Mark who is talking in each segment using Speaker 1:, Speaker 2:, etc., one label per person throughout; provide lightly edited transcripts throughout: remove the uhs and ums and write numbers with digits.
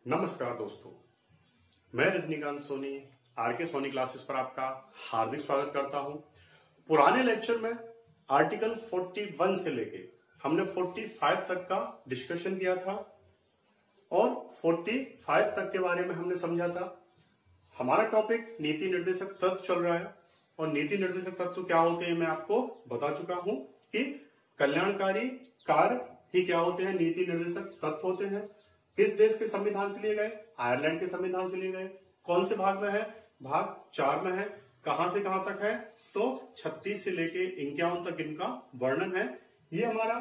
Speaker 1: नमस्कार दोस्तों, मैं रजनीकांत सोनी आरके सोनी क्लासेस पर आपका हार्दिक स्वागत करता हूं। पुराने लेक्चर में आर्टिकल 41 से लेके हमने 45 तक का डिस्कशन किया था और 45 तक के बारे में हमने समझा था। हमारा टॉपिक नीति निर्देशक तत्व चल रहा है और नीति निर्देशक तत्व क्या होते हैं मैं आपको बता चुका हूं कि कल्याणकारी कार्य ही क्या होते हैं, नीति निर्देशक तत्व होते हैं। किस देश के संविधान से लिए गए? आयरलैंड के संविधान से लिए गए। कौन से भाग में है? भाग 4 में है। कहां से कहां तक है? तो 36 से लेके 51 तक इनका वर्णन है। ये हमारा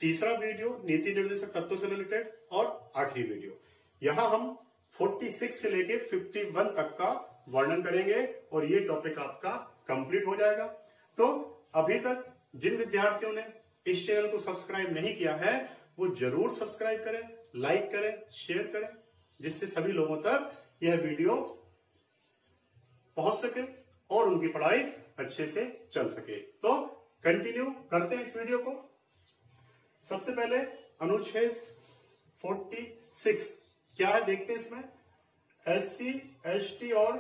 Speaker 1: तीसरा वीडियो नीति निर्देशक तत्वों से रिलेटेड और आखिरी वीडियो। यहां हम 46 से लेके 51 तक का वर्णन करेंगे और ये टॉपिक आपका कंप्लीट हो जाएगा। तो अभी तक जिन विद्यार्थियों ने इस चैनल को सब्सक्राइब नहीं किया है वो जरूर सब्सक्राइब करें, लाइक करें, शेयर करें, जिससे सभी लोगों तक यह वीडियो पहुंच सके और उनकी पढ़ाई अच्छे से चल सके। तो कंटिन्यू करते हैं इस वीडियो को। सबसे पहले अनुच्छेद 46 क्या है देखते हैं। इसमें SC, ST और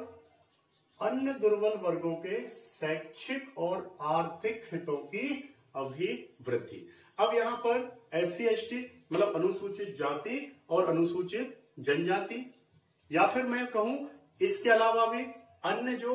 Speaker 1: अन्य दुर्बल वर्गों के शैक्षिक और आर्थिक हितों की अभिवृद्धि। अब यहां पर SC, ST मतलब अनुसूचित जाति और अनुसूचित जनजाति, या फिर मैं कहूं इसके अलावा भी अन्य जो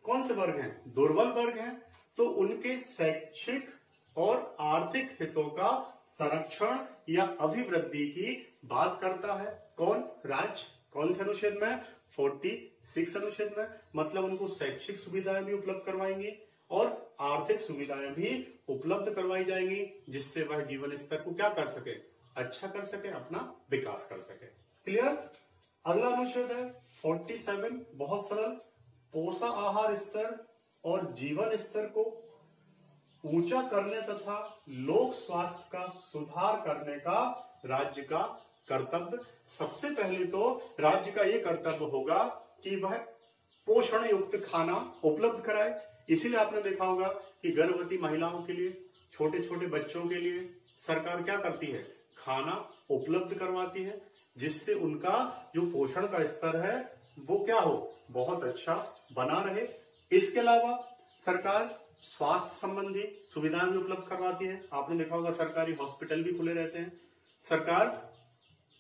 Speaker 1: कौन से वर्ग हैं, दुर्बल वर्ग हैं, तो उनके शैक्षिक और आर्थिक हितों का संरक्षण या अभिवृद्धि की बात करता है। कौन? राज्य। कौन से अनुच्छेद में? 46 अनुच्छेद में। मतलब उनको शैक्षिक सुविधाएं भी उपलब्ध करवाएंगी और आर्थिक सुविधाएं भी उपलब्ध करवाई जाएंगी, जिससे वह जीवन स्तर को क्या कर सके, अच्छा कर सके, अपना विकास कर सके। क्लियर? अगला अनुच्छेद है 47, बहुत सरल। पोषण आहार स्तर और जीवन स्तर को ऊंचा करने तथा लोक स्वास्थ्य का सुधार करने का राज्य का कर्तव्य। सबसे पहले तो राज्य का यह कर्तव्य होगा कि वह पोषण युक्त खाना उपलब्ध कराए। इसीलिए आपने देखा होगा कि गर्भवती महिलाओं के लिए, छोटे छोटे बच्चों के लिए सरकार क्या करती है, खाना उपलब्ध करवाती है, जिससे उनका जो पोषण का स्तर है वो क्या हो, बहुत अच्छा बना रहे। इसके अलावा सरकार स्वास्थ्य संबंधी सुविधाएं भी उपलब्ध करवाती है। आपने देखा होगा सरकारी हॉस्पिटल भी खुले रहते हैं, सरकार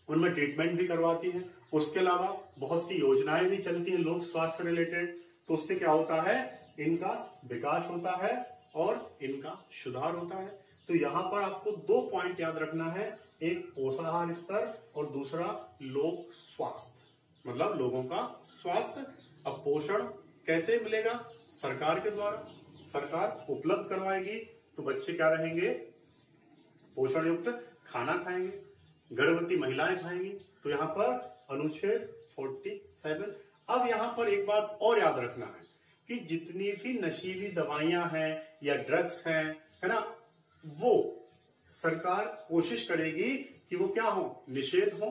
Speaker 1: उनमें ट्रीटमेंट भी करवाती है। उसके अलावा बहुत सी योजनाएं भी चलती हैं लोक स्वास्थ्य रिलेटेड। तो उससे क्या होता है, इनका विकास होता है और इनका सुधार होता है। तो यहां पर आपको 2 पॉइंट याद रखना है, एक पोषाहार स्तर और दूसरा लोक स्वास्थ्य, मतलब लोगों का स्वास्थ्य। अब पोषण कैसे मिलेगा? सरकार के द्वारा, सरकार उपलब्ध करवाएगी तो बच्चे क्या रहेंगे, पोषण युक्त खाना खाएंगे, गर्भवती महिलाएं खाएंगी। तो यहां पर अनुच्छेद 47। अब यहां पर एक बात और याद रखना है कि जितनी भी नशीली दवाइयां हैं या ड्रग्स हैं, है ना, वो सरकार कोशिश करेगी कि वो क्या हो, निषेध हो,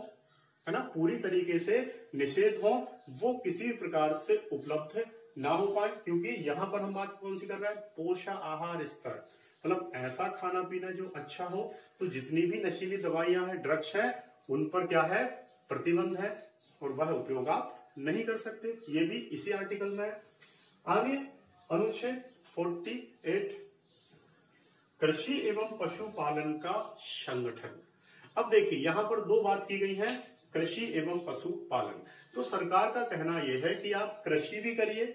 Speaker 1: है ना, पूरी तरीके से निषेध हो, वो किसी प्रकार से उपलब्ध ना हो पाए। क्योंकि यहां पर हम बात कौन सी कर रहे हैं, पोषण आहार स्तर, मतलब ऐसा खाना पीना जो अच्छा हो। तो जितनी भी नशीली दवाइयां हैं, ड्रग्स हैं, उन पर क्या है, प्रतिबंध है और वह उपयोग आप नहीं कर सकते। ये भी इसी आर्टिकल में है। आगे अनुच्छेद 48 कृषि एवं पशुपालन का संगठन। अब देखिए यहां पर 2 बात की गई है, कृषि एवं पशुपालन। तो सरकार का कहना यह है कि आप कृषि भी करिए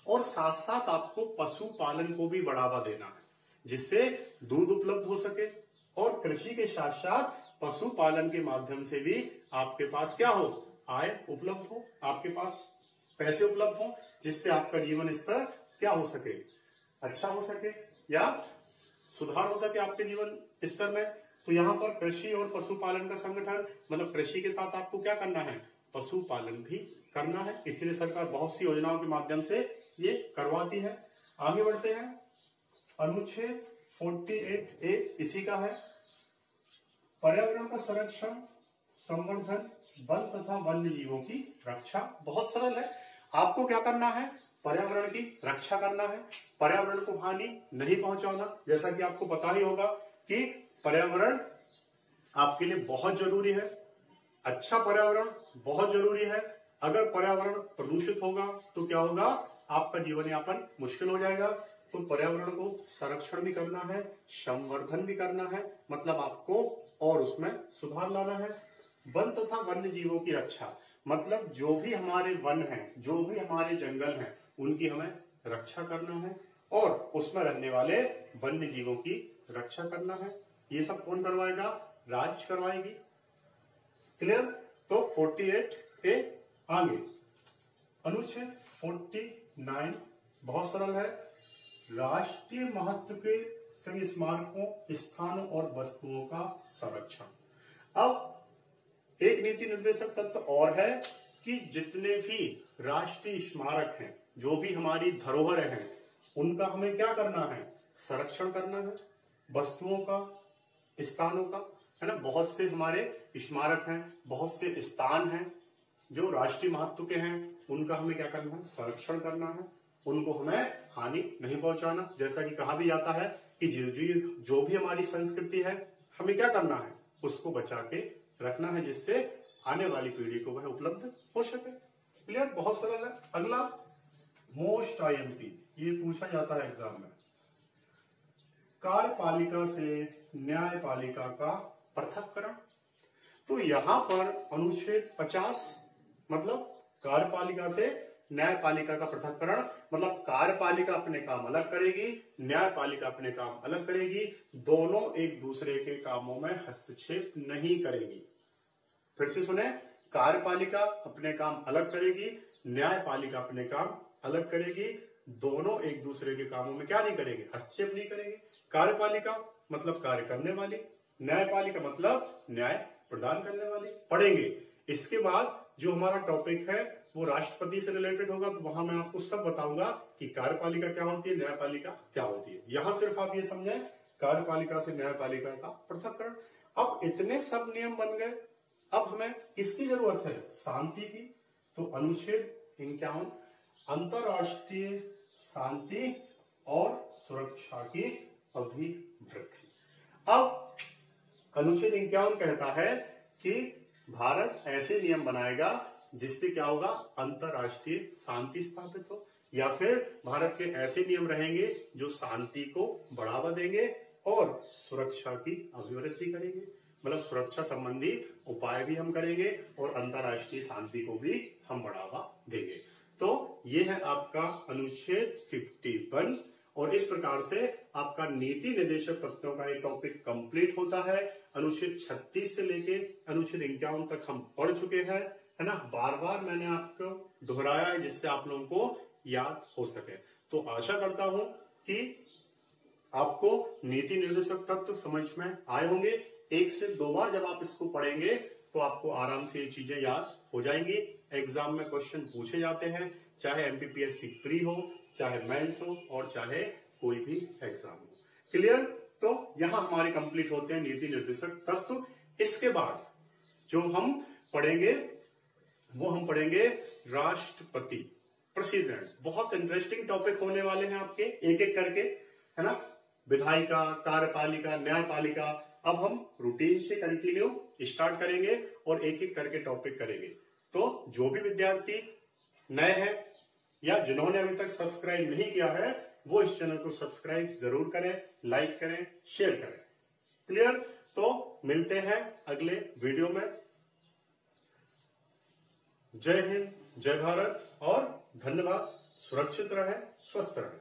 Speaker 1: और साथ साथ आपको पशुपालन को भी बढ़ावा देना है, जिससे दूध उपलब्ध हो सके और कृषि के साथ साथ पशुपालन के माध्यम से भी आपके पास क्या हो, आय उपलब्ध हो, आपके पास पैसे उपलब्ध हो, जिससे आपका जीवन स्तर क्या हो सके, अच्छा हो सके या सुधार हो सके आपके जीवन स्तर में। तो यहां पर कृषि और पशुपालन का संगठन, मतलब कृषि के साथ आपको क्या करना है, पशुपालन भी करना है। इसीलिए सरकार बहुत सी योजनाओं के माध्यम से ये करवाती है। आगे बढ़ते हैं, अनुच्छेद 48A इसी का है, पर्यावरण का संरक्षण, संवर्धन, वन तथा वन्य जीवों की रक्षा। बहुत सरल है, आपको क्या करना है, पर्यावरण की रक्षा करना है, पर्यावरण को हानि नहीं पहुंचाना। जैसा कि आपको पता ही होगा कि पर्यावरण आपके लिए बहुत जरूरी है। अच्छा पर्यावरण बहुत जरूरी है। अगर पर्यावरण प्रदूषित होगा तो क्या होगा, आपका जीवन यापन मुश्किल हो जाएगा। तो पर्यावरण को संरक्षण भी करना है, संवर्धन भी करना है, मतलब आपको और उसमें सुधार लाना है। वन तथा वन्य जीवों की रक्षा, मतलब जो भी हमारे वन हैं, जो भी हमारे जंगल हैं, उनकी हमें रक्षा करना है और उसमें रहने वाले वन्य जीवों की रक्षा करना है। ये सब कौन करवाएगा, राज्य करवाएगी। क्लियर। तो 48 पे आगे अनुच्छेद 49 बहुत सरल है। राष्ट्रीय महत्व के सभी स्मारकों, स्थानों और वस्तुओं का संरक्षण। अब एक नीति निर्देशक तत्व और है कि जितने भी राष्ट्रीय स्मारक हैं, जो भी हमारी धरोहर हैं, उनका हमें क्या करना है, संरक्षण करना है। वस्तुओं का, स्थानों का, है ना, बहुत से हमारे स्मारक हैं, बहुत से स्थान हैं जो राष्ट्रीय महत्व के हैं, उनका हमें क्या करना है, संरक्षण करना है। उनको हमें हानि नहीं पहुंचाना। जैसा कि कहा भी जाता है कि जो भी हमारी संस्कृति है, हमें क्या करना है, उसको बचा के रखना है, जिससे आने वाली पीढ़ी को वह उपलब्ध हो सके। क्लियर, बहुत सरल है। अगला मोस्ट आईएमपी, ये पूछा जाता है एग्जाम में। कार्यपालिका से न्यायपालिका का पृथक्करण। तो यहां पर अनुच्छेद 50 मतलब कार्यपालिका से न्यायपालिका का पृथक्करण, मतलब कार्यपालिका अपने काम अलग करेगी, न्यायपालिका अपने काम अलग करेगी, दोनों एक दूसरे के कामों में हस्तक्षेप नहीं करेगी। फिर से सुने, कार्यपालिका अपने काम अलग करेगी, न्यायपालिका अपने काम अलग करेगी, दोनों एक दूसरे के कामों में क्या नहीं करेंगे, हस्तक्षेप नहीं करेंगे। कार्यपालिका मतलब कार्य करने वाली, न्यायपालिका मतलब न्याय प्रदान करने वाली। पढ़ेंगे। इसके बाद जो हमारा टॉपिक है वो राष्ट्रपति से रिलेटेड होगा, तो वहां मैं आपको सब बताऊंगा कि कार्यपालिका क्या होती है, न्यायपालिका क्या होती है। यहां सिर्फ आप ये समझें, कार्यपालिका से न्यायपालिका का पृथक्करण। अब इतने सब नियम बन गए, अब हमें किसकी जरूरत है, शांति की। तो अनुच्छेद 51 अंतरराष्ट्रीय शांति और सुरक्षा की अभिवृद्धि। अब अनुच्छेद 51 कहता है कि भारत ऐसे नियम बनाएगा जिससे क्या होगा, अंतरराष्ट्रीय शांति स्थापित हो, या फिर भारत के ऐसे नियम रहेंगे जो शांति को बढ़ावा देंगे और सुरक्षा की अभिवृद्धि करेंगे। मतलब सुरक्षा संबंधी उपाय भी हम करेंगे और अंतरराष्ट्रीय शांति को भी हम बढ़ावा देंगे। तो ये है आपका अनुच्छेद 51 और इस प्रकार से आपका नीति निर्देशक तत्वों का ये टॉपिक कंप्लीट होता है। अनुच्छेद 36 से लेके अनुच्छेद 51 तक हम पढ़ चुके हैं, है ना। बार बार मैंने आपको दोहराया है जिससे आप लोगों को याद हो सके। तो आशा करता हूं कि आपको नीति निर्देशक तत्व समझ में आए होंगे। 1 से 2 बार जब आप इसको पढ़ेंगे तो आपको आराम से ये चीजें याद हो जाएंगी। एग्जाम में क्वेश्चन पूछे जाते हैं, चाहे एमपीपीएससी प्री हो, चाहे मेंस हो और चाहे कोई भी एग्जाम हो। क्लियर। तो यहां हमारे कंप्लीट होते हैं नीति निर्देशक तत्व। इसके बाद जो हम पढ़ेंगे वो हम पढ़ेंगे राष्ट्रपति प्रेसिडेंट। बहुत इंटरेस्टिंग टॉपिक होने वाले हैं आपके, एक एक करके, है ना। विधायिका, कार्यपालिका, न्यायपालिका। अब हम रूटीन से कंटिन्यू स्टार्ट करेंगे और एक एक करके टॉपिक करेंगे। तो जो भी विद्यार्थी नए हैं या जिन्होंने अभी तक सब्सक्राइब नहीं किया है, वो इस चैनल को सब्सक्राइब जरूर करें, लाइक करें, शेयर करें। क्लियर। तो मिलते हैं अगले वीडियो में। जय हिंद, जय भारत और धन्यवाद। सुरक्षित रहें, स्वस्थ रहें।